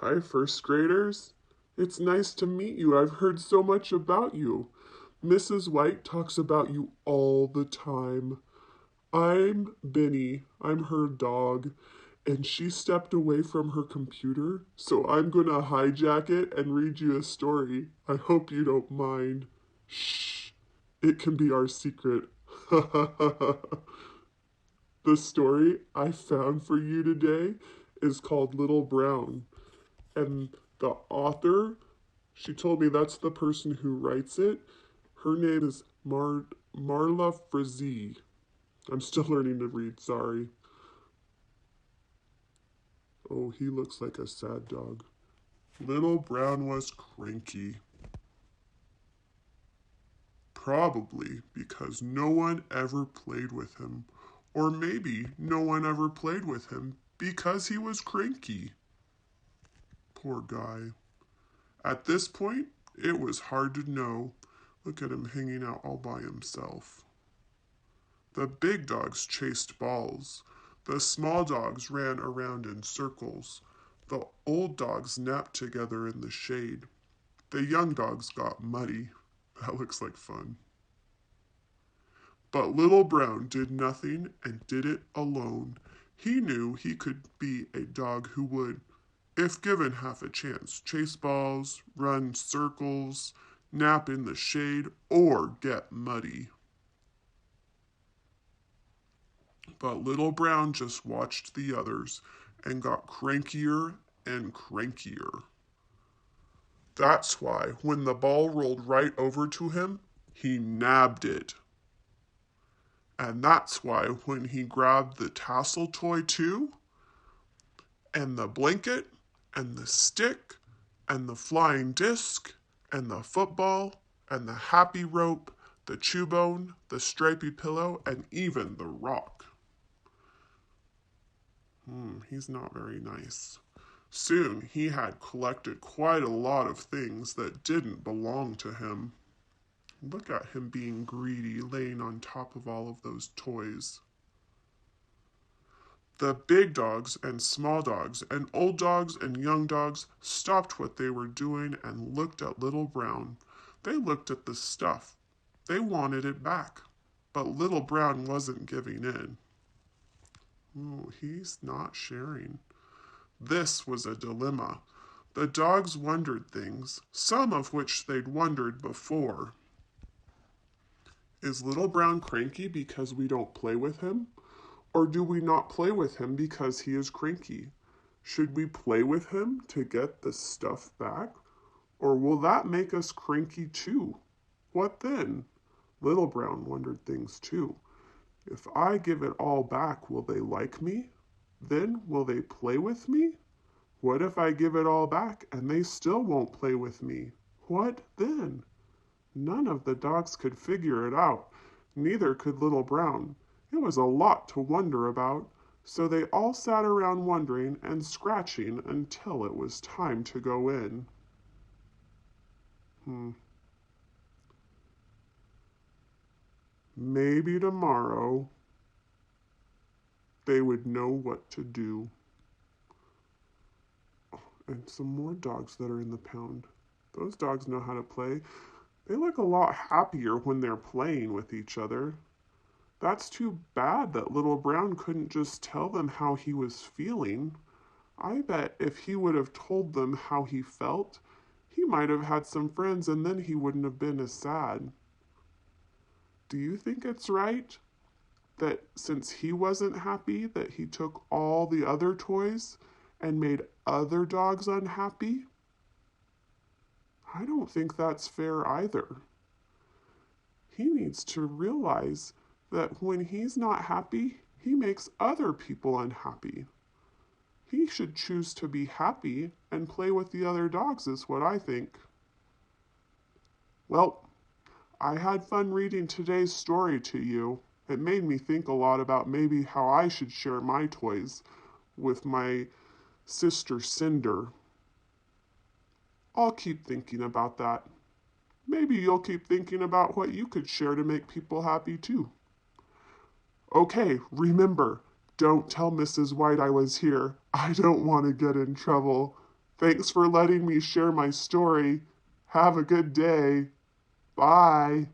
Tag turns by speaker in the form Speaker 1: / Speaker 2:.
Speaker 1: Hi, first graders. It's nice to meet you. I've heard so much about you. Mrs. White talks about you all the time. I'm Benny. I'm her dog. And she stepped away from her computer, so I'm gonna hijack it and read you a story. I hope you don't mind. Shh. It can be our secret. The story I found for you today is called Little Brown. And the author, she told me that's the person who writes it. Her name is Marla Frazee. I'm still learning to read, sorry. Oh, he looks like a sad dog. Little Brown was cranky. Probably because no one ever played with him. Or maybe no one ever played with him because he was cranky. Poor guy. At this point, it was hard to know. Look at him hanging out all by himself. The big dogs chased balls. The small dogs ran around in circles. The old dogs napped together in the shade. The young dogs got muddy. That looks like fun. But Little Brown did nothing and did it alone. He knew he could be a dog who would, if given half a chance, chase balls, run circles, nap in the shade, or get muddy. But Little Brown just watched the others and got crankier and crankier. That's why when the ball rolled right over to him, he nabbed it. And that's why when he grabbed the tassel toy too, and the blanket, and the stick, and the flying disc, and the football, and the happy rope, the chew bone, the stripy pillow, and even the rock. He's not very nice. Soon he had collected quite a lot of things that didn't belong to him. Look at him being greedy, laying on top of all of those toys. The big dogs and small dogs and old dogs and young dogs stopped what they were doing and looked at Little Brown. They looked at the stuff. They wanted it back. But Little Brown wasn't giving in. Oh, he's not sharing. This was a dilemma. The dogs wondered things, some of which they'd wondered before. Is Little Brown cranky because we don't play with him? Or do we not play with him because he is cranky? Should we play with him to get the stuff back? Or will that make us cranky too? What then? Little Brown wondered things too. If I give it all back, will they like me? Then will they play with me? What if I give it all back and they still won't play with me? What then? None of the dogs could figure it out. Neither could Little Brown. It was a lot to wonder about, so they all sat around wondering and scratching until it was time to go in. Maybe tomorrow they would know what to do. And some more dogs that are in the pound. Those dogs know how to play. They look a lot happier when they're playing with each other. That's too bad that Little Brown couldn't just tell them how he was feeling. I bet if he would have told them how he felt, he might have had some friends and then he wouldn't have been as sad. Do you think it's right that since he wasn't happy that he took all the other toys and made other dogs unhappy? I don't think that's fair either. He needs to realize that when he's not happy, he makes other people unhappy. He should choose to be happy and play with the other dogs, is what I think. Well, I had fun reading today's story to you. It made me think a lot about maybe how I should share my toys with my sister Cinder. I'll keep thinking about that. Maybe you'll keep thinking about what you could share to make people happy too. Okay, remember, don't tell Mrs. White I was here. I don't want to get in trouble. Thanks for letting me share my story. Have a good day. Bye.